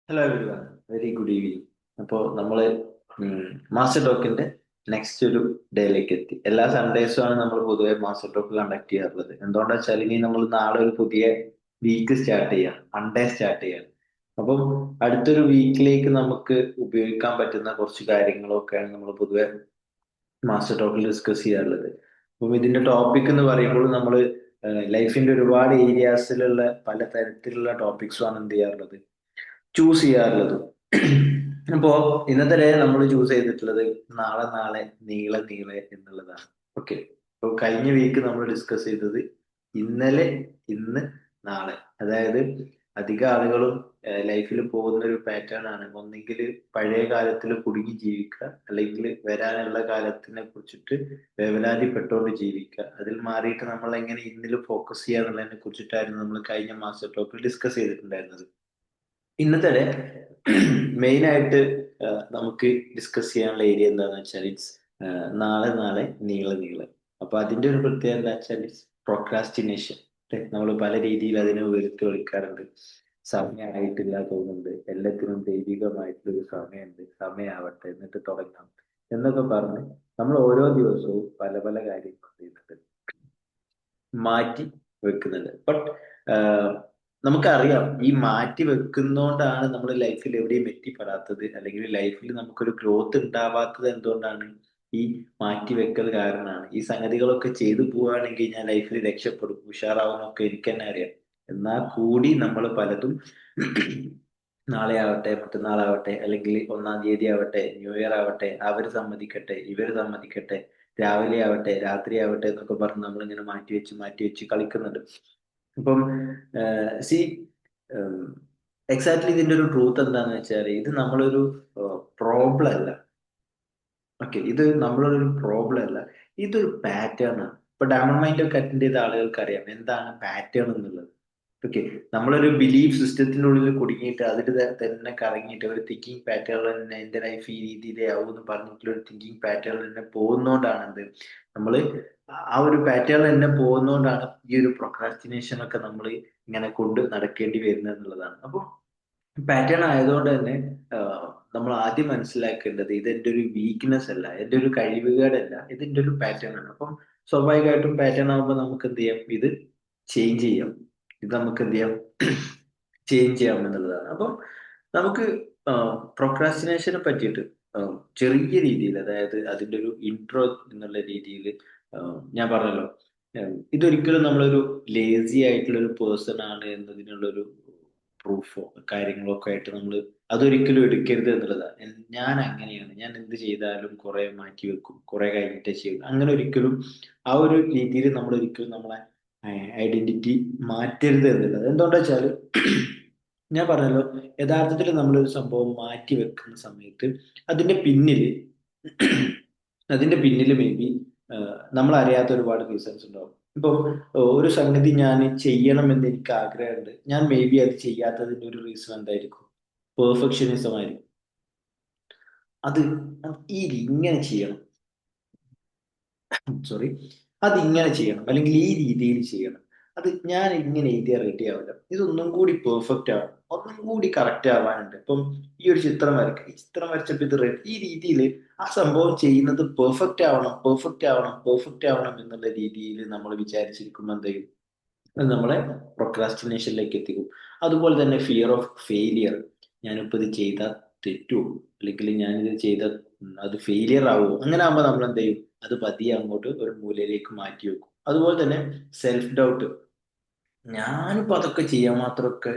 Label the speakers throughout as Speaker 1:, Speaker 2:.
Speaker 1: Hello everyone, very good evening. അപ്പോൾ നമ്മൾ master ടോക്കിന്റെ next ഒരു ഡേയിലേക്ക് എത്തി. എല്ലാ സൺഡേസും ആണ് നമ്മൾ പൊതുവെ മാസ്റ്റർ ടോക്ക് കണ്ടക്ട് ചെയ്യാറുള്ളത്. എന്തുകൊണ്ടാ വെച്ചാൽ ഇനി നമ്മൾ നാളെ ഒരു പുതിയ വീക്ക് സ്റ്റാർട്ട് ചെയ്യാം, മൺഡേ സ്റ്റാർട്ട് ചെയ്യാം. അപ്പം അടുത്തൊരു വീക്കിലേക്ക് നമുക്ക് ഉപയോഗിക്കാൻ പറ്റുന്ന കുറച്ച് കാര്യങ്ങളൊക്കെയാണ് നമ്മൾ പൊതുവെ മാസ്റ്റർ ടോക്കിൽ ഡിസ്കസ് ചെയ്യാറുള്ളത്. അപ്പം ഇതിന്റെ ടോപ്പിക് എന്ന് പറയുമ്പോൾ നമ്മൾ ലൈഫിന്റെ ഒരുപാട് ഏരിയാസിലുള്ള പല തരത്തിലുള്ള ടോപ്പിക്സും ആണ് എന്ത് ചെയ്യാറുള്ളത്, ചൂസ് ചെയ്യാറുള്ളത്. അപ്പോ ഇന്നത്തെ ഡേ നമ്മൾ ചൂസ് ചെയ്തിട്ടുള്ളത് നാളെ നാളെ നീളെ നീളെ എന്നുള്ളതാണ്. ഓക്കെ. അപ്പൊ കഴിഞ്ഞ വീക്ക് നമ്മൾ ഡിസ്കസ് ചെയ്തത് ഇന്നലെ ഇന്ന് നാളെ. അതായത് അധിക ആളുകളും ലൈഫിൽ പോകുന്ന ഒരു പാറ്റേൺ ആണ്. ഒന്നെങ്കിൽ പഴയ കാലത്തിൽ കുടുങ്ങി ജീവിക്കുക, അല്ലെങ്കിൽ വരാനുള്ള കാലത്തിനെ കുറിച്ചിട്ട് വേവലാതിപ്പെട്ടുകൊണ്ട് ജീവിക്കുക. അതിൽ മാറിയിട്ട് നമ്മൾ എങ്ങനെ ഇന്നിൽ ഫോക്കസ് ചെയ്യുക എന്നുള്ളതിനെ കുറിച്ചിട്ടായിരുന്നു നമ്മൾ കഴിഞ്ഞ മാസ്റ്റർ ടോപ്പിൽ ഡിസ്കസ് ചെയ്തിട്ടുണ്ടായിരുന്നത്. ഇന്നത്തെ മെയിൻ ആയിട്ട് നമുക്ക് ഡിസ്കസ് ചെയ്യാനുള്ള ഏരിയ എന്താണെന്ന് വെച്ചാൽ ഇറ്റ്സ് നാളെ നാളെ നീളെ നീളെ. അപ്പൊ അതിന്റെ ഒരു പ്രത്യേകത എന്താ വെച്ചാൽ ഇറ്റ്സ് പ്രൊക്രാസ്റ്റിനേഷൻ. നമ്മൾ പല രീതിയിൽ അതിനെ ഉയർത്തി വിളിക്കാറുണ്ട്. സമയമായിട്ടില്ല തോന്നുന്നുണ്ട്, എല്ലാത്തിനും ദൈവികമായിട്ടുള്ളൊരു സമയമുണ്ട്, സമയമാവട്ടെ എന്നിട്ട് തുടങ്ങാം എന്നൊക്കെ പറഞ്ഞ് നമ്മൾ ഓരോ ദിവസവും പല പല കാര്യങ്ങൾ ചെയ്യുന്നുണ്ട്, മാറ്റി വെക്കുന്നുണ്ട്. ബട്ട് നമുക്കറിയാം ഈ മാറ്റി വെക്കുന്നോണ്ടാണ് നമ്മൾ ലൈഫിൽ എവിടെയും എത്തിപ്പെടാത്തത്, അല്ലെങ്കിൽ ലൈഫിൽ നമുക്കൊരു ഗ്രോത്ത് ഉണ്ടാവാത്തത്. എന്തുകൊണ്ടാണ്? ഈ മാറ്റി വെക്കൽ കാരണമാണ്. ഈ സംഗതികളൊക്കെ ചെയ്തു പോവുകയാണെങ്കിൽ ഞാൻ ലൈഫിൽ രക്ഷപ്പെടും, ഉഷാറാവുന്നൊക്കെ എനിക്ക് തന്നെ അറിയാം. എന്നാൽ കൂടി നമ്മൾ പലതും നാളെ ആവട്ടെ, മറ്റന്നാളാവട്ടെ, അല്ലെങ്കിൽ 1-ാം തീയതി ആവട്ടെ, ന്യൂ ഇയർ ആവട്ടെ, അവർ സമ്മതിക്കട്ടെ, ഇവർ സമ്മതിക്കട്ടെ, രാവിലെ ആവട്ടെ, രാത്രി ആവട്ടെ എന്നൊക്കെ പറഞ്ഞ് നമ്മളിങ്ങനെ മാറ്റി വെച്ച് കളിക്കുന്നുണ്ട്. അപ്പം സി എക്സാക്ട്ലി ഇതിന്റെ ഒരു ട്രൂത്ത് എന്താന്ന് വെച്ചാൽ ഇത് നമ്മളൊരു പ്രോബ്ലം അല്ല. ഓക്കെ, ഇത് നമ്മളൊരു പ്രോബ്ലം അല്ല, ഇതൊരു പാറ്റേൺ ആണ്. ഇപ്പൊ ഡയമണ്ട് മൈൻഡ് ഒക്കെ അറ്റൻഡ് ചെയ്ത ആളുകൾക്ക് അറിയാം എന്താണ് പാറ്റേൺ എന്നുള്ളത്. ഓക്കെ, നമ്മളൊരു ബിലീഫ് സിസ്റ്റത്തിന്റെ ഉള്ളിൽ കുടുങ്ങിയിട്ട് അതിൽ തന്നെ കറങ്ങിയിട്ട് ഒരു തിങ്കിങ് പാറ്റേൺ തന്നെ എന്റെ ലൈഫ് ഈ രീതിയിലേ ആവും എന്ന് പറഞ്ഞിട്ടുള്ള ഒരു തിങ്കിങ് പാറ്റേൺ തന്നെ പോകുന്നോണ്ടാണ് എന്ത്, നമ്മൾ ആ ഒരു പാറ്റേൺ തന്നെ പോകുന്നോണ്ടാണ് ഈ ഒരു പ്രൊക്രാസ്റ്റിനേഷൻ ഒക്കെ നമ്മൾ ഇങ്ങനെ കൊണ്ട് നടക്കേണ്ടി വരുന്നത് എന്നുള്ളതാണ്. അപ്പോൾ പാറ്റേൺ ആയതുകൊണ്ട് തന്നെ നമ്മൾ ആദ്യം മനസ്സിലാക്കേണ്ടത് ഇത് എന്റെ ഒരു വീക്ക്നെസ് അല്ല, എന്റെ ഒരു കഴിവുകേടല്ല, ഇത് എന്റെ ഒരു പാറ്റേൺ ആണ്. അപ്പം സ്വാഭാവികമായിട്ടും പാറ്റേൺ ആകുമ്പോൾ നമുക്ക് എന്ത് ചെയ്യാം, ഇത് ചേഞ്ച് ചെയ്യാം. ഇത് നമുക്ക് എന്ത് ചെയ്യാം, ചേഞ്ച് ചെയ്യാം എന്നുള്ളതാണ്. അപ്പം നമുക്ക് പ്രൊക്രാസ്റ്റിനേഷനെ പറ്റിയിട്ട് ചെറിയ രീതിയിൽ, അതായത് അതിന്റെ ഒരു ഇൻട്രോ എന്നുള്ള രീതിയിൽ ഞാൻ പറഞ്ഞല്ലോ, ഇതൊരിക്കലും നമ്മളൊരു ലേസി ആയിട്ടുള്ള ഒരു പേഴ്സൺ ആണ് എന്നതിനുള്ളൊരു പ്രൂഫോ കാര്യങ്ങളോ ഒക്കെ ആയിട്ട് നമ്മൾ അതൊരിക്കലും എടുക്കരുത് എന്നുള്ളതാണ്. ഞാൻ അങ്ങനെയാണ്, ഞാൻ എന്ത് ചെയ്താലും കുറെ മാറ്റി വെക്കും, കുറെ കഴിഞ്ഞിട്ടേ ചെയ്യും, അങ്ങനെ ഒരിക്കലും ആ ഒരു രീതിയിൽ നമ്മൾ ഒരിക്കലും നമ്മളെ ഐഡന്റിറ്റി മാറ്റരുത് എന്നുള്ളത്. എന്തുകൊണ്ടാ വെച്ചാൽ ഞാൻ പറഞ്ഞല്ലോ, യഥാർത്ഥത്തിൽ നമ്മളൊരു സംഭവം മാറ്റി വെക്കുന്ന സമയത്ത് അതിന്റെ പിന്നിൽ അതിന്റെ പിന്നിൽ മേ ബി നമ്മൾ അറിയാത്ത ഒരുപാട് റീസൺസ് ഉണ്ടാവും. ഇപ്പൊ ഒരു സംഗതി ഞാൻ ചെയ്യണം എന്ന് എനിക്ക് ആഗ്രഹമുണ്ട്, ഞാൻ മേ ബി അത് ചെയ്യാത്തതിന്റെ ഒരു റീസൺ എന്തായിരിക്കും? പെർഫെക്ഷനിസം ആയിരിക്കും. അത് ഈ ഇങ്ങനെ ചെയ്യണം, സോറി, അതിങ്ങനെ ചെയ്യണം, അല്ലെങ്കിൽ ഈ രീതിയിൽ ചെയ്യണം, അത് ഞാൻ ഇങ്ങനെ എഴുതിയാൽ റെഡി ആവില്ല, ഇതൊന്നും കൂടി പെർഫെക്റ്റ് ആവണം, ഒന്നും കൂടി കറക്റ്റ് ആവാനുണ്ട്. ഇപ്പം ഈ ഒരു ചിത്രം വരയ്ക്കുക, ഈ ചിത്രം വരച്ചപ്പോൾ ഇത് ഈ രീതിയിൽ ആ സംഭവം ചെയ്യുന്നത് പെർഫെക്റ്റ് ആവണം, പെർഫെക്റ്റ് ആവണം, പെർഫെക്റ്റ് ആവണം എന്നുള്ള രീതിയിൽ നമ്മൾ വിചാരിച്ചിരിക്കുമ്പോൾ എന്ത് ചെയ്യും, അത് നമ്മളെ പ്രൊക്രാസ്റ്റിനേഷനിലേക്ക് എത്തിക്കും. അതുപോലെ തന്നെ ഫിയർ ഓഫ് ഫെയിലിയർ. ഞാനിപ്പോ ഇത് ചെയ്താൽ തെറ്റുമോ, അല്ലെങ്കിൽ ഞാനിത് ചെയ്താൽ അത് ഫെയിലിയർ ആവുമോ, അങ്ങനെ ആകുമ്പോൾ നമ്മൾ എന്ത് ചെയ്യും, അത് പതിയെ അങ്ങോട്ട് ഒരു മൂലയിലേക്ക് മാറ്റി വെക്കും. അതുപോലെ തന്നെ സെൽഫ് ഡൗട്ട്. ഞാനിപ്പോ അതൊക്കെ ചെയ്യാൻ മാത്രമൊക്കെ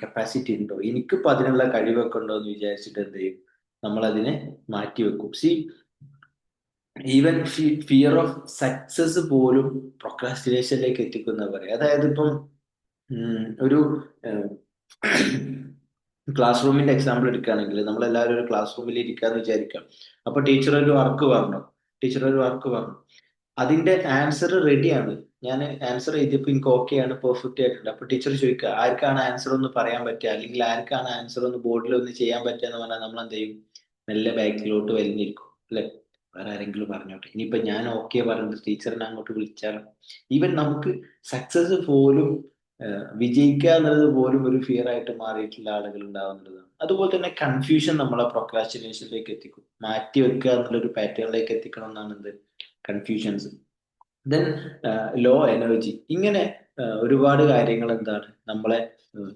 Speaker 1: കപ്പാസിറ്റി ഉണ്ടോ, എനിക്കിപ്പോ അതിനുള്ള കഴിവൊക്കെ ഉണ്ടോ എന്ന് വിചാരിച്ചിട്ട് എന്ത് ചെയ്യും, നമ്മൾ അതിനെ മാറ്റി വെക്കും. C, even fear of success പോലും പ്രൊക്രാസ്റ്റിനേഷനിലേക്ക് എത്തിക്കുന്ന പറയാം. അതായത് ഇപ്പം ഒരു ക്ലാസ് റൂമിന്റെ എക്സാമ്പിൾ എടുക്കുകയാണെങ്കിൽ, നമ്മളെല്ലാവരും ഒരു ക്ലാസ് റൂമിൽ ഇരിക്കാന്ന് വിചാരിക്കാം. അപ്പൊ ടീച്ചർ ഒരു വർക്ക് പറഞ്ഞു, അതിന്റെ ആൻസർ റെഡിയാണ്, ഞാൻ ആൻസർ എഴുതിയപ്പോൾ എനിക്ക് ഓക്കെ ആണ്, പെർഫെക്റ്റ് ആയിട്ടുണ്ട്. അപ്പൊ ടീച്ചർ ചോദിക്കുക ആർക്കാണ് ആൻസർ ഒന്ന് പറയാൻ പറ്റുക, അല്ലെങ്കിൽ ആർക്കാണ് ആൻസർ ഒന്ന് ബോർഡിൽ ഒന്ന് ചെയ്യാൻ പറ്റുക എന്ന് പറഞ്ഞാൽ നമ്മൾ എന്ത് ചെയ്യും, മെല്ലെ ബാക്കിലോട്ട് വലിഞ്ഞിരിക്കും അല്ലെ, വേറെ ആരെങ്കിലും പറഞ്ഞോട്ടെ, ഇനിയിപ്പോ ഞാൻ ഓക്കെ പറഞ്ഞിട്ട് ടീച്ചറിനെ അങ്ങോട്ട് വിളിച്ചാലോ. ഈവൻ നമുക്ക് സക്സസ് പോലും വിജയിക്കുക എന്നുള്ളത് പോലും ഒരു ഫിയർ ആയിട്ട് മാറിയിട്ടുള്ള ആളുകൾ ഉണ്ടാവുന്നതാണ്. അതുപോലെ തന്നെ കൺഫ്യൂഷൻ നമ്മളെ പ്രൊക്രാസ്റ്റിനേഷനിലേക്ക് എത്തിക്കും. മാറ്റി വെക്കുക എന്നുള്ളൊരു പാറ്റേണിലേക്ക് എത്തിക്കണം എന്നാണ് എന്ത് കൺഫ്യൂഷൻസ്. Then low energy. ഇങ്ങനെ ഒരുപാട് കാര്യങ്ങൾ എന്താണ് നമ്മളെ ഉം,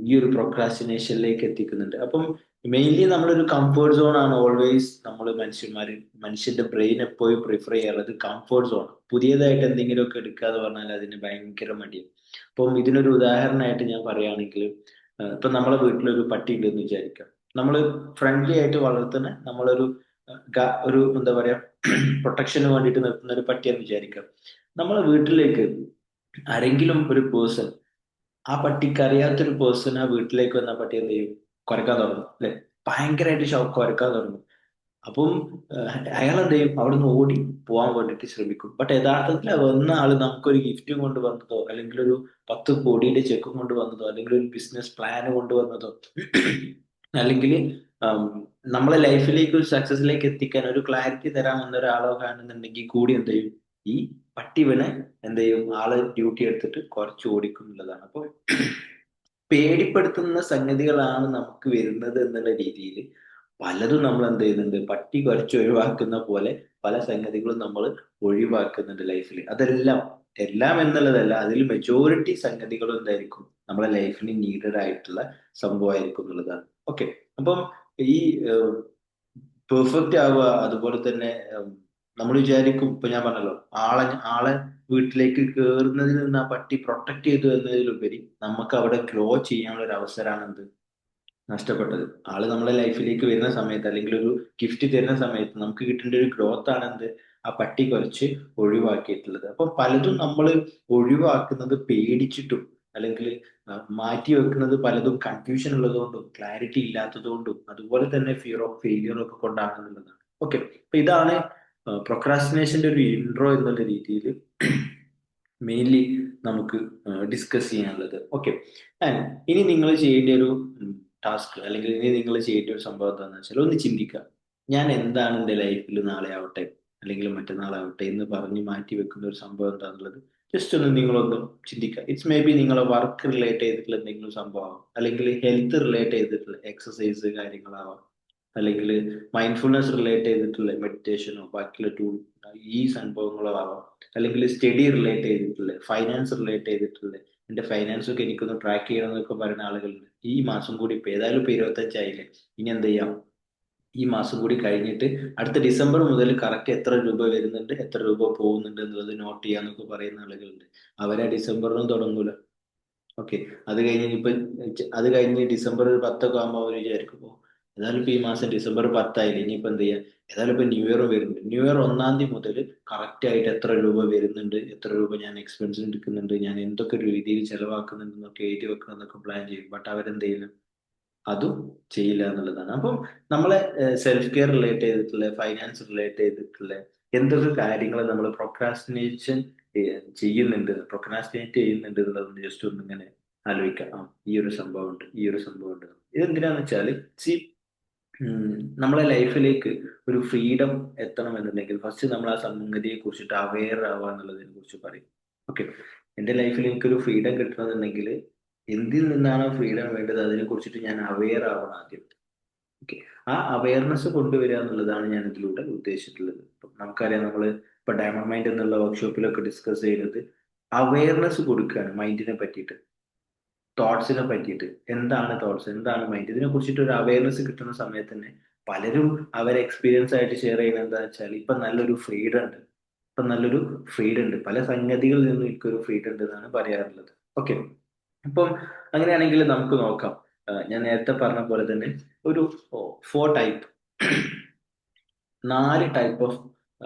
Speaker 1: ഈ ഒരു പ്രൊക്രാസ്റ്റിനേഷനിലേക്ക് എത്തിക്കുന്നുണ്ട്. അപ്പം മെയിൻലി നമ്മളൊരു കംഫേർട്ട് സോൺ ആണ് ഓൾവേസ് നമ്മൾ മനുഷ്യന്റെ ബ്രെയിൻ എപ്പോഴും പ്രിഫർ ചെയ്യാറുള്ളത് കംഫേർട്ട് സോൺ. പുതിയതായിട്ട് എന്തെങ്കിലുമൊക്കെ എടുക്കുക എന്ന് പറഞ്ഞാൽ അതിന് ഭയങ്കര മടിയാണ്. അപ്പം ഇതിനൊരു ഉദാഹരണമായിട്ട് ഞാൻ പറയുകയാണെങ്കിൽ, ഇപ്പൊ നമ്മളെ വീട്ടിലൊരു പട്ടി ഉണ്ടെന്ന് വിചാരിക്കാം. നമ്മൾ ഫ്രണ്ട്ലി ആയിട്ട് വളർത്തുന്ന നമ്മളൊരു ഒരു എന്താ പറയാ പ്രൊട്ടക്ഷന് വേണ്ടിയിട്ട് നിർത്തുന്ന ഒരു പട്ടിയെന്ന് വിചാരിക്കാം. നമ്മളെ വീട്ടിലേക്ക് ആരെങ്കിലും ഒരു പേഴ്സൺ, ആ പട്ടിക്ക് അറിയാത്തൊരു പേഴ്സൺ ആ വീട്ടിലേക്ക് വന്ന പട്ടി എന്ത് ചെയ്യും? കുരക്കാൻ തുടങ്ങും അല്ലെ? ഭയങ്കരമായിട്ട് കുരക്കാൻ തുടങ്ങും. അപ്പം അയാൾ എന്ത് ചെയ്യും? അവിടുന്ന് ഓടി പോകാൻ വേണ്ടിയിട്ട് ശ്രമിക്കും. ബട്ട് യഥാർത്ഥത്തിൽ ആ വന്ന ആള് നമുക്കൊരു ഗിഫ്റ്റും കൊണ്ട് വന്നതോ, അല്ലെങ്കിൽ ഒരു 10 കോടിയുടെ ചെക്കും കൊണ്ട് വന്നതോ, അല്ലെങ്കിൽ ഒരു ബിസിനസ് പ്ലാൻ കൊണ്ടുവന്നതോ, അല്ലെങ്കിൽ നമ്മളെ ലൈഫിലേക്ക് ഒരു സക്സസിലേക്ക് എത്തിക്കാൻ ഒരു ക്ലാരിറ്റി തരാൻ വന്ന ഒരാളോ കാണുന്നുണ്ടെങ്കിൽ കൂടി എന്ത് ചെയ്യും? ഈ പട്ടി ഇവനെ എന്ത് ചെയ്യും? ആള് ഡ്യൂട്ടി എടുത്തിട്ട് കുറച്ച് ഓടിക്കും എന്നുള്ളതാണ്. അപ്പോൾ പേടിപ്പെടുത്തുന്ന സംഗതികളാണ് നമുക്ക് വരുന്നത് എന്നുള്ള രീതിയിൽ പലതും നമ്മൾ എന്ത് ചെയ്യുന്നുണ്ട്? പട്ടി കുറച്ച് ഒഴിവാക്കുന്ന പോലെ പല സംഗതികളും നമ്മൾ ഒഴിവാക്കുന്നുണ്ട് ലൈഫിൽ. അതെല്ലാം, എല്ലാം എന്നുള്ളതല്ല, അതിൽ മെജോറിറ്റി സംഗതികളും എന്തായിരിക്കും? നമ്മളെ ലൈഫിന് നീഡഡ് ആയിട്ടുള്ള സംഭവമായിരിക്കും എന്നുള്ളതാണ്. ഓക്കെ. അപ്പം ഈ പെർഫെക്റ്റ് ആവുക, അതുപോലെ തന്നെ നമ്മൾ വിചാരിക്കും, ഇപ്പൊ ഞാൻ പറഞ്ഞല്ലോ, ആളെ ആളെ വീട്ടിലേക്ക് കയറുന്നതിൽ നിന്ന് ആ പട്ടി പ്രൊട്ടക്ട് ചെയ്തു എന്നതിലുപരി നമുക്ക് അവിടെ ഗ്രോ ചെയ്യാനുള്ള ഒരു അവസരമാണ് എന്ത് നഷ്ടപ്പെട്ടത്. ആള് നമ്മളെ ലൈഫിലേക്ക് വരുന്ന സമയത്ത്, അല്ലെങ്കിൽ ഒരു ഗിഫ്റ്റ് തരുന്ന സമയത്ത് നമുക്ക് കിട്ടേണ്ട ഒരു ഗ്രോത്ത് ആണ് എന്ത് ആ പട്ടി കുറച്ച് ഒഴിവാക്കിയിട്ടുള്ളത്. അപ്പൊ പലതും നമ്മൾ ഒഴിവാക്കുന്നത് പേടിച്ചിട്ടും, അല്ലെങ്കിൽ മാറ്റി വെക്കുന്നത് പലതും കൺഫ്യൂഷൻ ഉള്ളതുകൊണ്ടും, ക്ലാരിറ്റി ഇല്ലാത്തതുകൊണ്ടും, അതുപോലെ തന്നെ ഫിയർ ഓഫ് ഫെയിലിയർ ഒക്കെ കൊണ്ടാണെന്നുള്ളതാണ്. ഓക്കെ. അപ്പൊ ഇതാണ് പ്രൊക്രാസ്റ്റിനേഷന്റെ ഒരു ഇൻട്രോ എന്നുള്ള രീതിയിൽ മെയിൻലി നമുക്ക് ഡിസ്കസ് ചെയ്യാനുള്ളത്. ഓക്കെ. ആൻഡ് ഇനി നിങ്ങൾ ചെയ്യേണ്ട ഒരു ടാസ്ക്, അല്ലെങ്കിൽ ഇനി നിങ്ങൾ ചെയ്യേണ്ട ഒരു സംഭവം എന്താണെന്ന് വെച്ചാൽ, ഒന്ന് ചിന്തിക്കുക. ഞാൻ എന്താണ് എൻ്റെ ലൈഫിൽ നാളെ ആവട്ടെ, അല്ലെങ്കിൽ മറ്റന്നാളാവട്ടെ എന്ന് പറഞ്ഞ് മാറ്റി വെക്കുന്ന ഒരു സംഭവം എന്താണെന്നുള്ളത് ജസ്റ്റ് ഒന്ന് നിങ്ങളൊന്ന് ചിന്തിക്കുക. ഇറ്റ്സ് മേ ബി നിങ്ങളെ വർക്ക് റിലേറ്റ് ചെയ്തിട്ടുള്ള എന്തെങ്കിലും സംഭവമാവാം, അല്ലെങ്കിൽ ഹെൽത്ത് റിലേറ്റ് ചെയ്തിട്ടുള്ള എക്സസൈസ് കാര്യങ്ങളാവാം, അല്ലെങ്കിൽ മൈൻഡ്ഫുൾനെസ് റിലേറ്റ് ചെയ്തിട്ടുള്ള മെഡിറ്റേഷനോ ബാക്കിയുള്ള ടൂൾ ഈ സംഭവങ്ങളോ ആവാം, അല്ലെങ്കിൽ സ്റ്റഡി റിലേറ്റ് ചെയ്തിട്ടുള്ള, ഫൈനാൻസ് റിലേറ്റ് ചെയ്തിട്ടുള്ള, എന്റെ ഫൈനാൻസ് ഒക്കെ എനിക്കൊന്ന് ട്രാക്ക് ചെയ്യണം എന്നൊക്കെ പറയുന്ന ആളുകളുണ്ട്. ഈ മാസം കൂടി ഇപ്പൊ ഏതായാലും ഇപ്പൊ 25 ആയില്ലേ, ഇനി എന്ത് ചെയ്യാം? ഈ മാസം കൂടി കഴിഞ്ഞിട്ട് അടുത്ത ഡിസംബർ മുതൽ കറക്റ്റ് എത്ര രൂപ വരുന്നുണ്ട്, എത്ര രൂപ പോകുന്നുണ്ട് എന്നുള്ളത് നോട്ട് ചെയ്യാന്നൊക്കെ പറയുന്ന ആളുകളുണ്ട്. അവരെ ഡിസംബറിനും തുടങ്ങൂല. ഓക്കെ. അത് കഴിഞ്ഞ് ഡിസംബർ ഒരു 10 ഒക്കെ ആകുമ്പോൾ അവർ വിചാരിക്കും, ഏതായാലും ഇപ്പൊ ഈ മാസം ഡിസംബർ 10 ആയില്ലേ, ഇനിയിപ്പോ എന്ത് ചെയ്യാം? ഏതായാലും ഇപ്പൊ ന്യൂ ഇയർ വരുന്നുണ്ട്. ന്യൂ ഇയർ 1-ാം തീയതി മുതൽ കറക്റ്റ് ആയിട്ട് എത്ര രൂപ വരുന്നുണ്ട്, എത്ര രൂപ ഞാൻ എക്സ്പെൻസിന് എടുക്കുന്നുണ്ട്, ഞാൻ എന്തൊക്കെ രീതിയിൽ ചെലവാക്കുന്നുണ്ട് എന്നൊക്കെ എഴുതി വെക്കണം എന്നൊക്കെ പ്ലാൻ ചെയ്യും. ബട്ട് അവരെന്ത് ചെയ്യില്ല, അതും ചെയ്യില്ല എന്നുള്ളതാണ്. അപ്പം നമ്മളെ സെൽഫ് കെയർ റിലേറ്റ് ചെയ്തിട്ടുള്ള, ഫൈനാൻസ് റിലേറ്റ് ചെയ്തിട്ടുള്ള എന്തൊക്കെ കാര്യങ്ങൾ നമ്മൾ പ്രൊക്രാസ്റ്റിനേഷൻ ചെയ്യുന്നുണ്ട്, പ്രൊക്രാസ്റ്റിനേറ്റ് ചെയ്യുന്നുണ്ട് എന്നുള്ളത് ജസ്റ്റ് ഒന്ന് ഇങ്ങനെ ആലോചിക്കാം. ഈ ഒരു സംഭവം ഉണ്ട്, ഈ ഒരു സംഭവം ഉണ്ട്. ഇതെന്തിനാന്ന് വെച്ചാൽ, സി നമ്മളെ ലൈഫിലേക്ക് ഒരു ഫ്രീഡം എത്തണം എന്നുണ്ടെങ്കിൽ ഫസ്റ്റ് നമ്മൾ ആ സംഗതിയെ കുറിച്ചിട്ട് അവെയർ ആവുക എന്നുള്ളതിനെ കുറിച്ച് പറയും. ഓക്കെ. എന്റെ ലൈഫിൽ എനിക്കൊരു ഫ്രീഡം കിട്ടണമെന്നുണ്ടെങ്കിൽ എന്തിൽ നിന്നാണോ ഫ്രീഡം വേണ്ടത് അതിനെ കുറിച്ചിട്ട് ഞാൻ അവെയർ ആവണം ആദ്യം. ഓക്കെ. ആ അവയർനെസ് കൊണ്ടുവരിക എന്നുള്ളതാണ് ഞാൻ ഇതിലൂടെ ഉദ്ദേശിച്ചിട്ടുള്ളത്. ഇപ്പം നമുക്കറിയാം, നമ്മൾ ഇപ്പൊ ഡയമണ്ട് മൈൻഡ് എന്നുള്ള വർക്ക്ഷോപ്പിലൊക്കെ ഡിസ്കസ് ചെയ്യുന്നത് അവയർനെസ് കൊടുക്കുകയാണ് മൈൻഡിനെ പറ്റിയിട്ട്, തോട്ട്സിനെ പറ്റിയിട്ട്. എന്താണ് തോട്ട്സ്, എന്താണ് മൈൻഡ്, ഇതിനെ കുറിച്ചിട്ട് ഒരു അവയർനെസ് കിട്ടുന്ന സമയത്ത് തന്നെ പലരും അവരെ എക്സ്പീരിയൻസ് ആയിട്ട് ഷെയർ ചെയ്യുന്നത് എന്താ വെച്ചാൽ, ഇപ്പൊ നല്ലൊരു ഫ്രീഡം ഉണ്ട്, ഇപ്പൊ നല്ലൊരു ഫ്രീഡം ഉണ്ട്, പല സംഗതികളിൽ നിന്നും എനിക്കൊരു ഫ്രീഡം ഉണ്ട് എന്നാണ് പറയാറുള്ളത്. ഓക്കെ. അപ്പം അങ്ങനെയാണെങ്കിൽ നമുക്ക് നോക്കാം. ഞാൻ നേരത്തെ പറഞ്ഞ പോലെ തന്നെ ഒരു 4 ടൈപ്പ്, 4 ടൈപ്പ് ഓഫ്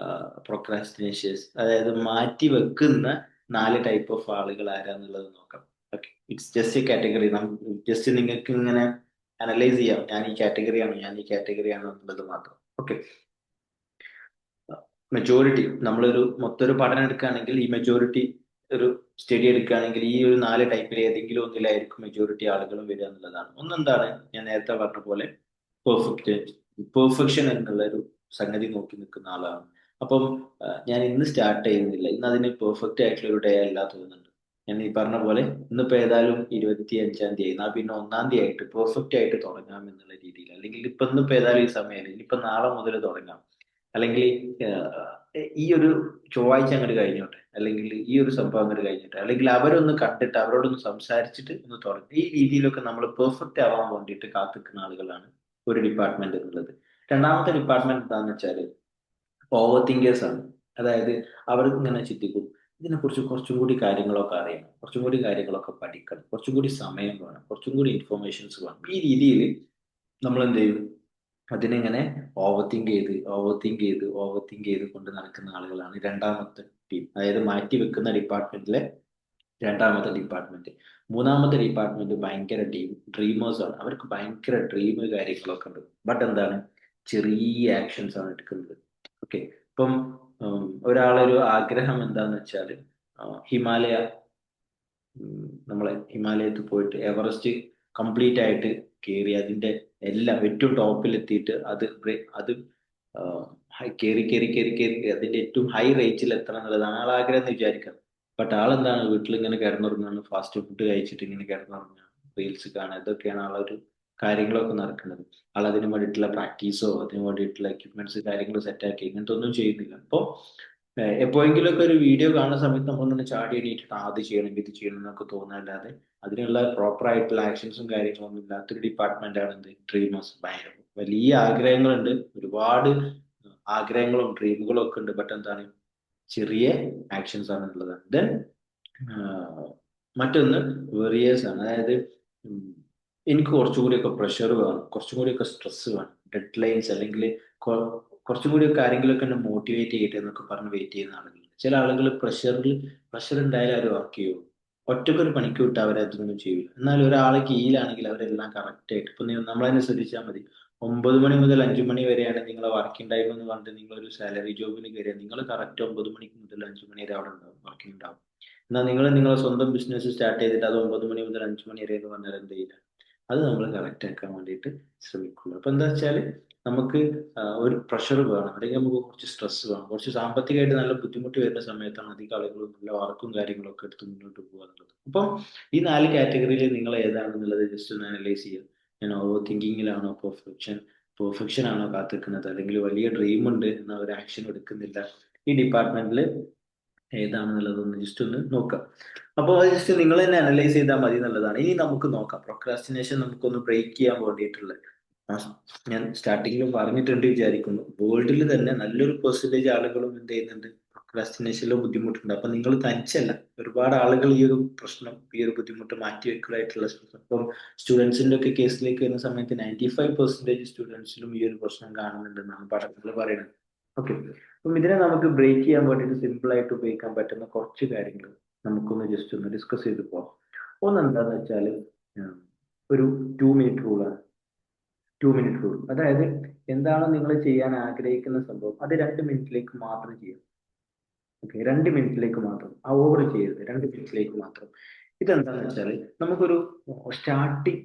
Speaker 1: പ്രൊക്രാസ്റ്റിനേഷൻസ്, അതായത് മാറ്റി വെക്കുന്ന 4 ടൈപ്പ് ഓഫ് ആളുകൾ ആരാന്നുള്ളത് നോക്കാം. Okay. It's just A category. Just നിങ്ങൾക്ക് ഇങ്ങനെ അനലൈസ് ചെയ്യാം, ഞാൻ ഈ കാറ്റഗറിയാണ്, ഞാൻ ഈ കാറ്റഗറിയാണ് എന്നുള്ളത് മാത്രം. ഓക്കെ. മെജോറിറ്റി, നമ്മളൊരു മൊത്തം ഒരു പഠനം എടുക്കുകയാണെങ്കിൽ, ഈ മെജോറിറ്റി ഒരു സ്റ്റഡി എടുക്കുകയാണെങ്കിൽ ഈ ഒരു 4 ടൈപ്പിൽ ഏതെങ്കിലും ഒന്നിലായിരിക്കും മെജോറിറ്റി ആളുകളും വരിക എന്നുള്ളതാണ്. ഒന്നെന്താണ്, ഞാൻ നേരത്തെ പറഞ്ഞ പോലെ പെർഫെക്റ്റ് പെർഫെക്ഷൻ എന്നുള്ള ഒരു സംഗതി നോക്കി നിൽക്കുന്ന ആളാണ്. അപ്പം ഞാൻ ഇന്ന് സ്റ്റാർട്ട് ചെയ്യുന്നില്ല, ഇന്ന് അതിന് പെർഫെക്റ്റ് ആയിട്ടുള്ള ഒരു ഡേ അല്ല തോന്നുന്നുണ്ട്. ഞാൻ ഈ പറഞ്ഞ പോലെ ഇന്നിപ്പോ ഏതായാലും 25-ാം തീയതി എന്നാ പിന്നെ 1-ാം തീയതി ആയിട്ട് പെർഫെക്റ്റ് ആയിട്ട് തുടങ്ങാം എന്നുള്ള രീതിയിൽ, അല്ലെങ്കിൽ ഇന്നിപ്പോ ഏതായാലും ഈ സമയം ഇനിയിപ്പോ നാളെ മുതൽ തുടങ്ങാം, അല്ലെങ്കിൽ ഈ ഒരു ചൊവ്വാഴ്ച അങ്ങോട്ട് കഴിഞ്ഞോട്ടെ, അല്ലെങ്കിൽ ഈ ഒരു സംഭവം അങ്ങോട്ട് കഴിഞ്ഞിട്ട്, അല്ലെങ്കിൽ അവരൊന്ന് കണ്ടിട്ട് അവരോടൊന്ന് സംസാരിച്ചിട്ട് ഒന്ന് തുടങ്ങും. ഈ രീതിയിലൊക്കെ നമ്മൾ പെർഫെക്റ്റ് ആവാൻ വേണ്ടിയിട്ട് കാത്തിക്കുന്ന ആളുകളാണ് ഒരു ഡിപ്പാർട്ട്മെന്റ് എന്നുള്ളത്. രണ്ടാമത്തെ ഡിപ്പാർട്ട്മെന്റ് എന്താണെന്ന് വെച്ചാൽ ഓവർ തിങ്കേഴ്സ് ആണ്. അതായത് അവർ ഇങ്ങനെ ചിന്തിക്കും, ഇതിനെക്കുറിച്ച് കുറച്ചും കൂടി കാര്യങ്ങളൊക്കെ അറിയണം, കുറച്ചും കൂടി കാര്യങ്ങളൊക്കെ പഠിക്കണം, കുറച്ചും കൂടി സമയം വേണം, കുറച്ചും കൂടി ഇൻഫോർമേഷൻസ് വേണം. ഈ രീതിയിൽ നമ്മൾ എന്ത് ചെയ്യും, അതിനെങ്ങനെ ഓവർ തിങ്ക് ചെയ്ത് കൊണ്ട് നടക്കുന്ന ആളുകളാണ് രണ്ടാമത്തെ ടീം. അതായത് മാറ്റി വെക്കുന്ന ഡിപ്പാർട്ട്മെന്റിലെ രണ്ടാമത്തെ ഡിപ്പാർട്ട്മെന്റ്. മൂന്നാമത്തെ ഡിപ്പാർട്ട്മെന്റ് ഭയങ്കര ഡ്രീമേഴ്സ് ആണ്. അവർക്ക് ഭയങ്കര ഡ്രീം കാര്യങ്ങളൊക്കെ ഉണ്ട്. ബട്ട് എന്താണ്, ചെറിയ ആക്ഷൻസ് ആണ് എടുക്കുന്നത്. ഓക്കെ. ഇപ്പം ഒരാളൊരു ആഗ്രഹം എന്താന്ന് വെച്ചാൽ ഹിമാലയ, നമ്മളെ ഹിമാലയത്തിൽ പോയിട്ട് എവറസ്റ്റ് കംപ്ലീറ്റ് ആയിട്ട് കയറി അതിന്റെ എല്ലാം ഏറ്റവും ടോപ്പിൽ എത്തിയിട്ട് അത് കയറി കയറി കയറി കയറി അതിന്റെ ഏറ്റവും ഹൈ റേഞ്ചിൽ എത്തണം എന്നുള്ളതാണ് ആൾ ആഗ്രഹം എന്ന് വിചാരിക്കാം. ബട്ട് ആളെന്താണ്, വീട്ടിൽ ഇങ്ങനെ കിടന്നുറങ്ങുകയാണ്, ഫാസ്റ്റ് ഫുഡ് കഴിച്ചിട്ട് ഇങ്ങനെ കിടന്നുറങ്ങുക, റീൽസ് കാണുക, ഇതൊക്കെയാണ് ആളൊരു കാര്യങ്ങളൊക്കെ നടക്കുന്നത്. ആൾ അതിന് വേണ്ടിയിട്ടുള്ള പ്രാക്ടീസോ അതിന് വേണ്ടിയിട്ടുള്ള എക്യുപ്മെന്റ്സ് കാര്യങ്ങൾ സെറ്റാക്കി ഇങ്ങനത്തെ ഒന്നും ചെയ്യുന്നില്ല. അപ്പോൾ എപ്പോഴെങ്കിലുമൊക്കെ ഒരു വീഡിയോ കാണുന്ന സമയത്ത് നമ്മളിങ്ങനെ ചാടി എണീറ്റിട്ട് അത് ചെയ്യണം ഇത് ചെയ്യണം എന്നൊക്കെ തോന്നാല്ലാതെ അതിനുള്ള പ്രോപ്പർ ആയിട്ടുള്ള ആക്ഷൻസും കാര്യങ്ങളൊന്നും ഇല്ലാത്തൊരു ഡിപ്പാർട്ട്മെന്റ് ആണ് എന്ത്, ഡ്രീമേഴ്സ്. ഭയങ്കര വലിയ ആഗ്രഹങ്ങളുണ്ട്, ഒരുപാട് ആഗ്രഹങ്ങളും ഡ്രീമുകളും ഒക്കെ ഉണ്ട്. ബട്ട് എന്താണ്, ചെറിയ ആക്ഷൻസ് ആണ് ഉള്ളതാണ്. ദെൻ മറ്റൊന്ന് വെറിയേഴ്സ് ആണ്. അതായത് ഉം, എനിക്ക് കുറച്ചും കൂടിയൊക്കെ പ്രഷർ വേണം, കുറച്ചും കൂടിയൊക്കെ സ്ട്രെസ് വേണം, ഡെഡ് ലൈൻസ്, അല്ലെങ്കിൽ കുറച്ചും കൂടിയൊക്കെ ആരെങ്കിലുമൊക്കെ എന്നെ മോട്ടിവേറ്റ് ചെയ്യട്ടെ എന്നൊക്കെ പറഞ്ഞ് വെയിറ്റ് ചെയ്യുന്ന ആളുകൾ. ചില ആളുകൾ പ്രഷർ ഉണ്ടായാലും അവർ വർക്ക് ചെയ്യുള്ളൂ. ഒറ്റക്കൊരു പണിക്ക് വിട്ട് അവരതൊന്നും ചെയ്യില്ല. എന്നാൽ ഒരാളെ കീഴിലാണെങ്കിൽ അവരെല്ലാം കറക്റ്റ് ആയിട്ട്, ഇപ്പൊ നമ്മൾ തന്നെ ശ്രദ്ധിച്ചാൽ മതി, 9 മണി മുതൽ 5 മണി വരെയാണ് നിങ്ങളെ വർക്കിംഗ് ടൈം എന്ന് പറഞ്ഞിട്ട് നിങ്ങൾ ഒരു സാലറി ജോബിന് കയറിയാൽ നിങ്ങൾ കറക്റ്റ് 9 മണിക്ക് മുതൽ 5 മണി വരെ അവിടെ ഉണ്ടാവും, വർക്കിംഗ് ഉണ്ടാവും. എന്നാൽ നിങ്ങൾ നിങ്ങളെ സ്വന്തം ബിസിനസ് സ്റ്റാർട്ട് ചെയ്തിട്ട് അത് 9 മണി മുതൽ 5 മണി വരെ എന്ന് പറഞ്ഞാൽ എന്ത് ചെയ്യില്ല, അത് നമ്മൾ കറക്റ്റ് ആക്കാൻ വേണ്ടിയിട്ട് ശ്രമിക്കുള്ളൂ. അപ്പൊ എന്താ വെച്ചാൽ നമുക്ക് ഒരു പ്രഷർ വേണം, അല്ലെങ്കിൽ നമുക്ക് കുറച്ച് സ്ട്രെസ് വേണം, കുറച്ച് സാമ്പത്തികമായിട്ട് നല്ല ബുദ്ധിമുട്ട് വരുന്ന സമയത്താണ് അധികം ആളുകളും നല്ല വർക്കും കാര്യങ്ങളും ഒക്കെ എടുത്ത് മുന്നോട്ട് പോകുക എന്നുള്ളത്. അപ്പം ഈ 4 കാറ്റഗറിയിൽ നിങ്ങൾ ഏതാണെന്നുള്ളത് ജസ്റ്റ് ഒന്ന് അനലൈസ് ചെയ്യുക. ഞാൻ ഓവർ തിങ്കിങ്ങിലാണോ, പെർഫെക്ഷൻ ആണോ കാത്തിക്കുന്നത്, അല്ലെങ്കിൽ വലിയ ഡ്രീം ഉണ്ട് എന്നാൽ ഒരു ആക്ഷൻ എടുക്കുന്നില്ല, ഈ ഡിപ്പാർട്ട്മെന്റിൽ ഏതാണെന്നുള്ളതൊന്ന് ജസ്റ്റ് ഒന്ന് നോക്കാം. അപ്പോൾ അത് ജസ്റ്റ് നിങ്ങൾ തന്നെ അനലൈസ് ചെയ്താൽ മതി എന്നുള്ളതാണ്. ഇനി നമുക്ക് നോക്കാം പ്രൊക്രാസ്റ്റിനേഷൻ നമുക്കൊന്ന് ബ്രേക്ക് ചെയ്യാൻ വേണ്ടിയിട്ടുള്ള ആ, ഞാൻ സ്റ്റാർട്ടിങ്ങിൽ പറഞ്ഞിട്ടുണ്ട് വിചാരിക്കുന്നു, വേൾഡിൽ തന്നെ നല്ലൊരു പെർസെന്റേജ് ആളുകളും എന്ത് ചെയ്യുന്നുണ്ട്, പ്രൊക്രാസ്റ്റിനേഷനിൽ ബുദ്ധിമുട്ടുണ്ട്. അപ്പൊ നിങ്ങൾ തനിച്ചല്ല, ഒരുപാട് ആളുകൾ ഈ ഒരു പ്രശ്നം, ഈ ഒരു ബുദ്ധിമുട്ട് മാറ്റിവെക്കലായിട്ടുള്ള പ്രശ്നം. ഇപ്പം സ്റ്റുഡൻസിന്റെ ഒക്കെ കേസിലേക്ക് വരുന്ന സമയത്ത് 95% സ്റ്റുഡൻസിലും ഈ ഒരു പ്രശ്നം കാണുന്നുണ്ടെന്നാണ് പഠനങ്ങൾ പറയുന്നത്. ഓക്കെ. അപ്പം ഇതിനെ നമുക്ക് ബ്രേക്ക് ചെയ്യാൻ വേണ്ടിയിട്ട് സിമ്പിൾ ആയിട്ട് ഉപയോഗിക്കാൻ പറ്റുന്ന കുറച്ച് കാര്യങ്ങൾ നമുക്കൊന്ന് ജസ്റ്റ് ഒന്ന് ഡിസ്കസ് ചെയ്ത് പോകാം. ഒന്ന് എന്താന്ന് വെച്ചാൽ ഒരു 2 മിനിറ്റ് റൂളാണ്. 2 മിനിറ്റ് റൂൾ, അതായത് എന്താണോ നിങ്ങൾ ചെയ്യാൻ ആഗ്രഹിക്കുന്ന സംഭവം അത് 2 മിനിറ്റിലേക്ക് മാത്രം ചെയ്യാം. ഓക്കെ, 2 മിനിറ്റിലേക്ക് മാത്രം, ആ ഓവർ ചെയ്യരുത്, 2 മിനിറ്റിലേക്ക് മാത്രം. ഇതെന്താന്ന് വെച്ചാൽ നമുക്കൊരു സ്റ്റാർട്ടിങ്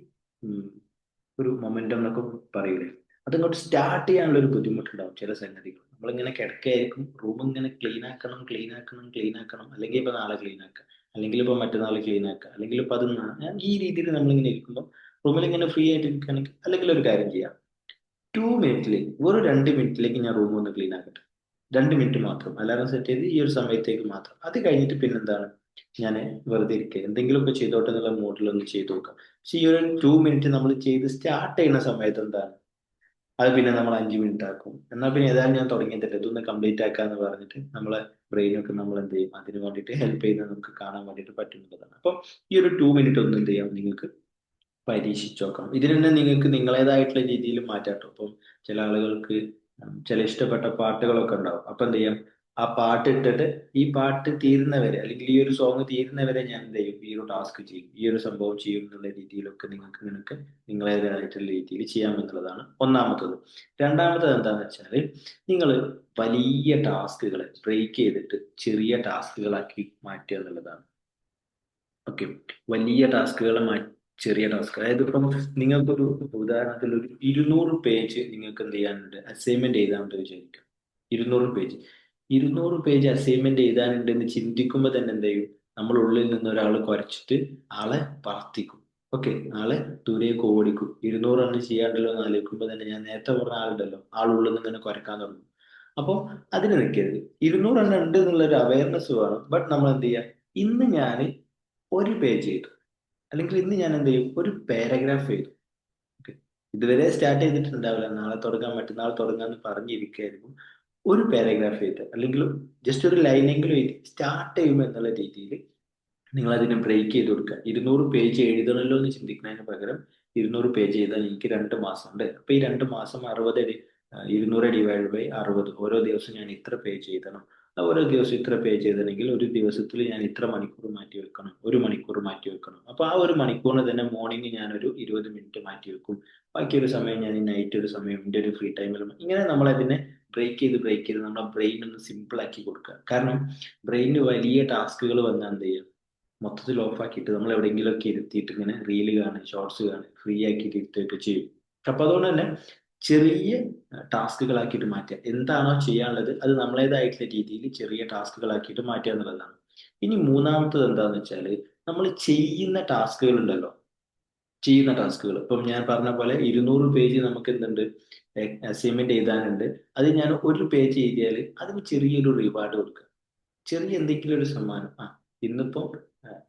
Speaker 1: ഒരു മൊമെന്റം എന്നൊക്കെ പറയൂലേ, അതങ്ങോട്ട് സ്റ്റാർട്ട് ചെയ്യാനുള്ള ഒരു ബുദ്ധിമുട്ടുണ്ടാവും ചില സംഗതികൾ. നമ്മളിങ്ങനെ കിടക്കായിരിക്കും, റൂം ഇങ്ങനെ ക്ലീൻ ആക്കണം ക്ലീൻ ആക്കണം ക്ലീൻ ആക്കണം, അല്ലെങ്കിൽ ഇപ്പൊ നാളെ ക്ലീൻ ആക്കുക, അല്ലെങ്കിൽ ഇപ്പൊ മറ്റന്നാൾ ക്ലീൻ ആക്കുക, അല്ലെങ്കിൽ ഇപ്പൊ അത് ഈ രീതിയിൽ നമ്മളിങ്ങനെ ഇരിക്കുമ്പോൾ റൂമിൽ ഇങ്ങനെ ഫ്രീ ആയിട്ട് ഇരിക്കുകയാണെങ്കിൽ, അല്ലെങ്കിൽ ഒരു കാര്യം ചെയ്യാം, 2 മിനിറ്റിലേക്ക്, വെറും 2 മിനിറ്റിലേക്ക് ഞാൻ റൂം ഒന്ന് ക്ലീൻ ആക്കട്ടെ. 2 മിനിറ്റ് മാത്രം അലാറം സെറ്റ് ചെയ്ത് ഈ ഒരു സമയത്തേക്ക് മാത്രം. അത് കഴിഞ്ഞിട്ട് പിന്നെന്താണ്, ഞാൻ വെറുതെ ഇരിക്കുക, എന്തെങ്കിലുമൊക്കെ ചെയ്തോട്ടെ എന്നുള്ള മൂഡിൽ ഒന്ന് ചെയ്ത് നോക്കാം. പക്ഷെ ഈ ഒരു 2 മിനിറ്റ് നമ്മൾ ചെയ്ത് സ്റ്റാർട്ട് ചെയ്യുന്ന സമയത്ത് എന്താണ്, അത് പിന്നെ നമ്മൾ 5 മിനിറ്റ് ആക്കും. എന്നാൽ പിന്നെ ഏതായാലും ഞാൻ തുടങ്ങിയിട്ടില്ല, ഇതൊന്ന് കംപ്ലീറ്റ് ആക്കാന്ന് പറഞ്ഞിട്ട് നമ്മളെ ബ്രെയിനൊക്കെ നമ്മൾ എന്ത് ചെയ്യും, അതിന് വേണ്ടിയിട്ട് ഹെൽപ്പ് ചെയ്യുന്നത് നമുക്ക് കാണാൻ വേണ്ടിയിട്ട് പറ്റുന്നതാണ്. അപ്പം ഈ ഒരു 2 മിനിറ്റ് ഒന്ന് എന്ത് ചെയ്യാം, നിങ്ങൾക്ക് പരീക്ഷിച്ച് നോക്കാം. ഇതിൽ തന്നെ നിങ്ങൾക്ക് നിങ്ങളേതായിട്ടുള്ള രീതിയിൽ മാറ്റാട്ടോ. അപ്പം ചില ആളുകൾക്ക് ചില ഇഷ്ടപ്പെട്ട പാട്ടുകളൊക്കെ ഉണ്ടാവും. അപ്പൊ എന്ത് ചെയ്യാം, ആ പാട്ട് ഇട്ടിട്ട് ഈ പാട്ട് തീരുന്നവരെ, അല്ലെങ്കിൽ ഈ ഒരു സോങ് തീരുന്നവരെ ഞാൻ എന്ത് ചെയ്യും, ഈ ഒരു ടാസ്ക് ചെയ്യും, ഈ ഒരു സംഭവം ചെയ്യും എന്നുള്ള രീതിയിലൊക്കെ നിങ്ങൾക്ക് നിങ്ങളേതായിട്ടുള്ള രീതിയിൽ ചെയ്യാമെന്നുള്ളതാണ് ഒന്നാമത്തത്. രണ്ടാമത്തത് എന്താണെന്ന് വെച്ചാൽ നിങ്ങൾ വലിയ ടാസ്കുകളെ ബ്രേക്ക് ചെയ്തിട്ട് ചെറിയ ടാസ്കുകളാക്കി മാറ്റുക എന്നുള്ളതാണ്. ഓക്കെ. വലിയ ടാസ്കുകളെ ചെറിയ ടാസ്ക്, അതായത് ഇപ്പം നിങ്ങൾക്കൊരു ഉദാഹരണത്തിൽ ഒരു 200 പേജ് നിങ്ങൾക്ക് എന്ത് ചെയ്യാനുണ്ട്, അസൈൻമെന്റ് എഴുതാനുണ്ട് വിചാരിക്കാം. 200 പേജ് 200 പേജ് അസൈൻമെന്റ് എഴുതാനുണ്ട് എന്ന് ചിന്തിക്കുമ്പോൾ തന്നെ എന്ത് ചെയ്യും, നമ്മൾ ഉള്ളിൽ നിന്ന് ഒരാൾ കുരച്ചിട്ട് ആളെ പറത്തിക്കും. ഓക്കെ, ആളെ ദൂരേക്ക് ഓടിക്കും. 200 റൺ ചെയ്യാണ്ടല്ലോ എന്ന് ആലോചിക്കുമ്പോൾ തന്നെ ഞാൻ നേരത്തെ പറഞ്ഞ ആളുണ്ടല്ലോ, ആളുള്ളിൽ നിന്ന് ഇങ്ങനെ കുരക്കാൻ തുടങ്ങും. അപ്പോൾ അതിന് നിൽക്കരുത്. 200 റൺ ഉണ്ട് എന്നുള്ള ഒരു അവയർനെസ് വേണം. ബട്ട് നമ്മൾ എന്ത് ചെയ്യുക, ഇന്ന് ഞാൻ ഒരു പേജ് ചെയ്തു, അല്ലെങ്കിൽ ഇന്ന് ഞാൻ എന്ത് ചെയ്യും, ഒരു പാരഗ്രാഫ് ചെയ്തു. ഓക്കെ, ഇതുവരെ സ്റ്റാർട്ട് ചെയ്തിട്ടുണ്ടാവില്ല, നാളെ തുടങ്ങാൻ മറ്റന്നാൾ തുടങ്ങാന്ന് പറഞ്ഞിരിക്കുകയായിരിക്കും. ഒരു പാരഗ്രാഫ് എഴുതുക, അല്ലെങ്കിൽ ജസ്റ്റ് ഒരു ലൈനെങ്കിലും എഴുതി സ്റ്റാർട്ട് ചെയ്യുമ്പോൾ എന്നുള്ള രീതിയിൽ നിങ്ങൾ അതിനെ ബ്രേക്ക് ചെയ്ത് കൊടുക്കുക. 200 പേജ് എഴുതണമല്ലോ എന്ന് ചിന്തിക്കുന്നതിന് പകരം 200 പേജ് എഴുതാൻ എനിക്ക് 2 മാസമുണ്ട്. അപ്പൊ ഈ 2 മാസം 200 ÷ 60, ഓരോ ദിവസം ഞാൻ ഇത്ര പേജ് എഴുതണം. ഓരോ ദിവസം ഇത്ര പേജ് എഴുതണമെങ്കിൽ ഒരു ദിവസത്തിൽ ഞാൻ ഇത്ര മണിക്കൂർ മാറ്റി വെക്കണം, 1 മണിക്കൂർ മാറ്റി വെക്കണം. അപ്പൊ ആ 1 മണിക്കൂറിന് തന്നെ മോർണിംഗ് ഞാൻ ഒരു 20 മിനിറ്റ് മാറ്റി വെക്കും. ബാക്കി ഒരു സമയം ഞാൻ നൈറ്റ് ഒരു സമയം എൻ്റെ ഒരു ഫ്രീ ടൈമിൽ, ഇങ്ങനെ നമ്മൾ അതിനെ ബ്രേക്ക് ചെയ്ത് നമ്മുടെ ബ്രെയിൻ ഒന്ന് സിമ്പിൾ ആക്കി കൊടുക്കുക. കാരണം ബ്രെയിനിന് വലിയ ടാസ്കുകൾ വന്നാൽ എന്ത് ചെയ്യുക, മൊത്തത്തിൽ ഓഫ് ആക്കിയിട്ട് നമ്മൾ എവിടെയെങ്കിലുമൊക്കെ ഇരുത്തിയിട്ട് ഇങ്ങനെ റീല് കാണുക, ഷോർട്സ് കാണുക, ഫ്രീ ആക്കിയിട്ട് ഇരുത്തുകയൊക്കെ ചെയ്യും. അപ്പൊ അതുകൊണ്ട് തന്നെ ചെറിയ ടാസ്കുകളാക്കിയിട്ട് മാറ്റുക. എന്താണോ ചെയ്യാനുള്ളത് അത് നമ്മളേതായിട്ടുള്ള രീതിയിൽ ചെറിയ ടാസ്കുകളാക്കിയിട്ട് മാറ്റുക എന്നുള്ളതാണ്. ഇനി മൂന്നാമത്തത് എന്താന്ന് വെച്ചാൽ, നമ്മൾ ചെയ്യുന്ന ടാസ്കുകൾ ഇപ്പം ഞാൻ പറഞ്ഞ പോലെ 200 പേജ് നമുക്ക് എന്തുണ്ട്, അസൈൻമെന്റ് എഴുതാനുണ്ട്. അത് ഞാൻ ഒരു പേജ് എഴുതിയാൽ അതിന് ചെറിയൊരു റിവാർഡ് കൊടുക്കുക, ചെറിയ എന്തെങ്കിലും ഒരു സമ്മാനം. ഇന്നിപ്പോ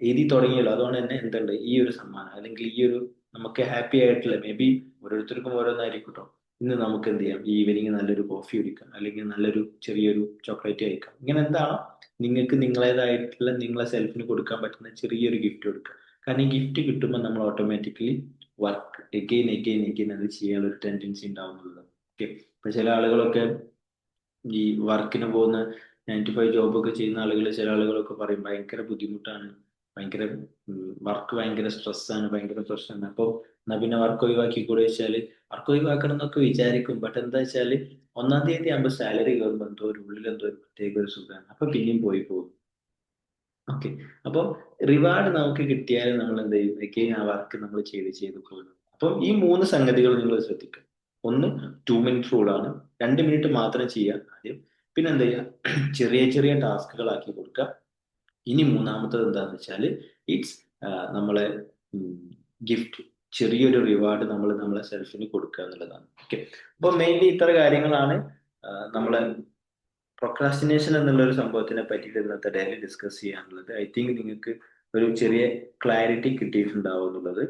Speaker 1: എഴുതി തുടങ്ങിയല്ലോ, അതുകൊണ്ട് തന്നെ എന്തുണ്ട്, ഈ ഒരു സമ്മാനം, അല്ലെങ്കിൽ ഈ ഒരു നമുക്ക് ഹാപ്പി ആയിട്ടുള്ള, മേ ബി ഓരോരുത്തർക്കും ഓരോന്നായിരിക്കും കേട്ടോ. ഇന്ന് നമുക്ക് എന്ത് ചെയ്യാം, ഈവനിങ് നല്ലൊരു കോഫി കുടിക്കാം, അല്ലെങ്കിൽ നല്ലൊരു ചെറിയൊരു ചോക്ലേറ്റ് കഴിക്കാം. ഇങ്ങനെ എന്താണോ നിങ്ങൾക്ക് നിങ്ങളേതായിട്ടുള്ള നിങ്ങളെ സെൽഫിന് കൊടുക്കാൻ പറ്റുന്ന ചെറിയൊരു ഗിഫ്റ്റ് കൊടുക്കുക. കാരണം ഈ ഗിഫ്റ്റ് കിട്ടുമ്പോൾ നമ്മൾ automatically work again again again അത് ചെയ്യാനുള്ള ഒരു ടെൻഡൻസി ഉണ്ടാവുന്നുള്ളത്. ഓക്കെ, ഇപ്പൊ ചില ആളുകളൊക്കെ ഈ വർക്കിന് പോകുന്ന 9 to 5 ജോബൊക്കെ ചെയ്യുന്ന ആളുകൾ, ചില ആളുകളൊക്കെ പറയും ഭയങ്കര ബുദ്ധിമുട്ടാണ്, ഭയങ്കര വർക്ക് ഭയങ്കര സ്ട്രെസ്സാണ്, ഭയങ്കര പ്രശ്നമാണ്. അപ്പോൾ എന്നാ പിന്നെ വർക്ക് ഒഴിവാക്കി കൂടെ വെച്ചാല്, വർക്ക് ഒഴിവാക്കണം എന്നൊക്കെ വിചാരിക്കും. ബട്ട് എന്താ വെച്ചാല്, 1-ാം തീയതി ആകുമ്പോൾ സാലറി കയറുമ്പോൾ എന്തോ ഒരു ഉള്ളിൽ എന്തോ ഒരു പ്രത്യേക ഒരു സുഖമാണ്. അപ്പൊ പിന്നെയും പോയി പോകും. ഓക്കെ, അപ്പോൾ റിവാർഡ് നമുക്ക് കിട്ടിയാൽ നമ്മൾ എന്ത് ചെയ്യും, again ആ വർക്ക് നമ്മൾ ചെയ്ത് പോകുന്നു. അപ്പം ഈ 3 സംഗതികൾ നിങ്ങൾ ശ്രദ്ധിക്കുക. ഒന്ന്, 2 മിനിറ്റ് റൂളാണ്. 2 മിനിറ്റ് മാത്രം ചെയ്യുക ആദ്യം. പിന്നെ എന്താ ചെയ്യുക, ചെറിയ ചെറിയ ടാസ്കുകളാക്കി കൊടുക്കുക. ഇനി മൂന്നാമത്തത് എന്താന്ന് വെച്ചാൽ, ഇറ്റ്സ് നമ്മളെ ഗിഫ്റ്റ്, ചെറിയൊരു റിവാർഡ് നമ്മൾ നമ്മളെ സെൽഫിന് കൊടുക്കുക എന്നുള്ളതാണ്. ഓക്കെ, അപ്പോൾ മെയിൻലി ഇത്ര കാര്യങ്ങളാണ് നമ്മളെ പ്രൊക്രാസ്റ്റിനേഷൻ എന്നുള്ള ഒരു സംഭവത്തിനെ പറ്റിയിട്ട് ഇന്നത്തെ ഡേയിൽ ഡിസ്കസ് ചെയ്യാനുള്ളത്. ഐ തിങ്ക് നിങ്ങൾക്ക് ഒരു ചെറിയ ക്ലാരിറ്റി കിട്ടിയിട്ടുണ്ടാവും എന്നുള്ളത്.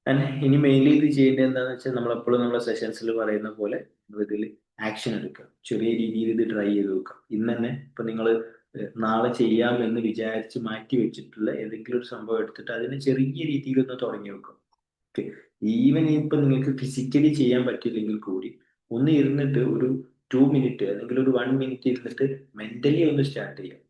Speaker 1: ആൻഡ് ഇനി മെയിൻലി ഇത് ചെയ്യേണ്ടത് എന്താണെന്ന് വെച്ചാൽ, നമ്മളെപ്പോഴും നമ്മുടെ സെഷൻസിൽ പറയുന്ന പോലെ ഇതിൽ ആക്ഷൻ എടുക്കുക, ചെറിയ രീതിയിൽ ഇത് ട്രൈ ചെയ്ത് നോക്കുക. ഇന്ന് തന്നെ ഇപ്പൊ നിങ്ങൾ നാളെ ചെയ്യാം എന്ന് വിചാരിച്ച് മാറ്റി വെച്ചിട്ടുള്ള ഏതെങ്കിലും ഒരു സംഭവം എടുത്തിട്ട് അതിനെ ചെറിയ രീതിയിൽ ഒന്ന് തുടങ്ങി വെക്കുക. ഓക്കെ, ഈവൻ ഇപ്പൊ നിങ്ങൾക്ക് ഫിസിക്കലി ചെയ്യാൻ പറ്റില്ലെങ്കിൽ കൂടി ഒന്ന് ഇരുന്നിട്ട് ഒരു 2 മിനിറ്റ് അല്ലെങ്കിൽ ഒരു 1 മിനിറ്റ് ഇരുന്നിട്ട് മെന്റലി ഒന്ന് സ്റ്റാർട്ട് ചെയ്യാം.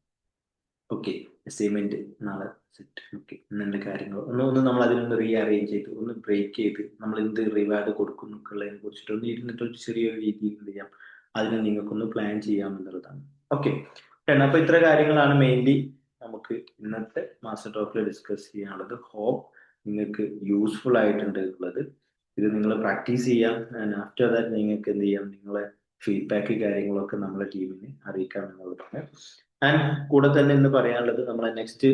Speaker 1: ഓക്കെ, അസൈൻമെന്റ് നാളെ സെറ്റ്, ഓക്കെ ഇന്നെ കാര്യങ്ങൾ ഒന്ന് ഒന്ന് നമ്മൾ അതിനൊന്ന് റീഅറേഞ്ച് ചെയ്ത് ഒന്ന് ബ്രേക്ക് ചെയ്ത് നമ്മൾ എന്ത് റിവാർഡ് കൊടുക്കും എന്നുള്ളതിനെ കുറിച്ചിട്ട് ഒന്ന് ഇരുന്നിട്ട് ഒരു ചെറിയൊരു രീതിയിൽ എന്ത് ചെയ്യാം, അതിനെ നിങ്ങൾക്കൊന്ന് പ്ലാൻ ചെയ്യാം എന്നുള്ളതാണ്. ഓക്കെ, അപ്പൊ ഇത്ര കാര്യങ്ങളാണ് മെയിൻലി നമുക്ക് ഇന്നത്തെ മാസ്റ്റർ ടോക്കിൽ ഡിസ്കസ് ചെയ്യാനുള്ളത്. ഹോപ്പ് നിങ്ങൾക്ക് യൂസ്ഫുൾ ആയിട്ടുണ്ട് എന്നുള്ളത്. ഇത് നിങ്ങൾ പ്രാക്ടീസ് ചെയ്യാം. ആൻഡ് ആഫ്റ്റർ ദാറ്റ് നിങ്ങൾക്ക് എന്ത് ചെയ്യാം, നിങ്ങളെ ഫീഡ്ബാക്ക് കാര്യങ്ങളൊക്കെ നമ്മളെ ടീമിനെ അറിയിക്കാം എന്നുള്ളതാണ്. ആൻഡ് കൂടെ തന്നെ ഇന്ന് പറയാനുള്ളത്, നമ്മളെ നെക്സ്റ്റ്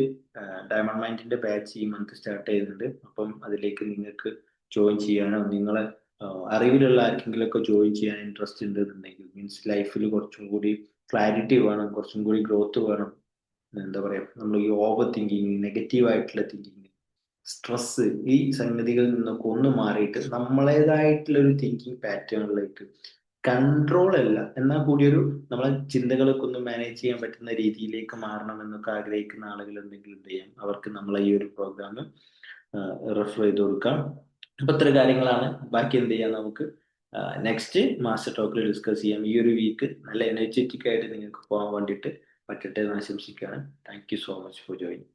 Speaker 1: ഡയമണ്ട് മൈൻഡിന്റെ ബാച്ച് ഈ മന്ത് സ്റ്റാർട്ട് ചെയ്യുന്നുണ്ട്. അപ്പം അതിലേക്ക് നിങ്ങൾക്ക് ജോയിൻ ചെയ്യാനോ നിങ്ങളെ അറിവിലുള്ള ആർക്കെങ്കിലും ഒക്കെ ജോയിൻ ചെയ്യാൻ ഇൻട്രസ്റ്റ് ഉണ്ടെന്നുണ്ടെങ്കിൽ, മീൻസ് ലൈഫിൽ കുറച്ചും കൂടി ക്ലാരിറ്റി വേണം, കുറച്ചും കൂടി ഗ്രോത്ത് വേണം, എന്താ പറയാ, നമ്മൾ ഈ ഓവർ തിങ്കിങ്, നെഗറ്റീവ് ആയിട്ടുള്ള തിങ്കിങ്, സ്ട്രെസ്, ഈ സംഗതികളിൽ നിന്നൊക്കെ ഒന്ന് മാറിയിട്ട് നമ്മളേതായിട്ടുള്ള ഒരു തിങ്കിങ് പാറ്റേണിലേക്ക്, കൺട്രോൾ അല്ല എന്നാൽ കൂടി ഒരു നമ്മളെ ചിന്തകളൊക്കെ ഒന്ന് മാനേജ് ചെയ്യാൻ പറ്റുന്ന രീതിയിലേക്ക് മാറണം എന്നൊക്കെ ആഗ്രഹിക്കുന്ന ആളുകൾ ഉണ്ടെങ്കിൽ എന്ത് ചെയ്യാം, അവർക്ക് നമ്മളെ ഈ ഒരു പ്രോഗ്രാം റെഫർ ചെയ്ത് കൊടുക്കാം. അപ്പൊ ഇത്ര കാര്യങ്ങളാണ്. ബാക്കി എന്ത് ചെയ്യാം, നമുക്ക് നെക്സ്റ്റ് മാസ്റ്റർ ടോക്കിൽ ഡിസ്കസ് ചെയ്യാം. ഈ ഒരു വീക്ക് നല്ല എനർജറ്റിക് ആയിട്ട് നിങ്ങൾക്ക് പോകാൻ വേണ്ടിയിട്ട് പറ്റട്ടെ എന്ന് ആശംസിക്കുകയാണ്. Thank you so much for joining.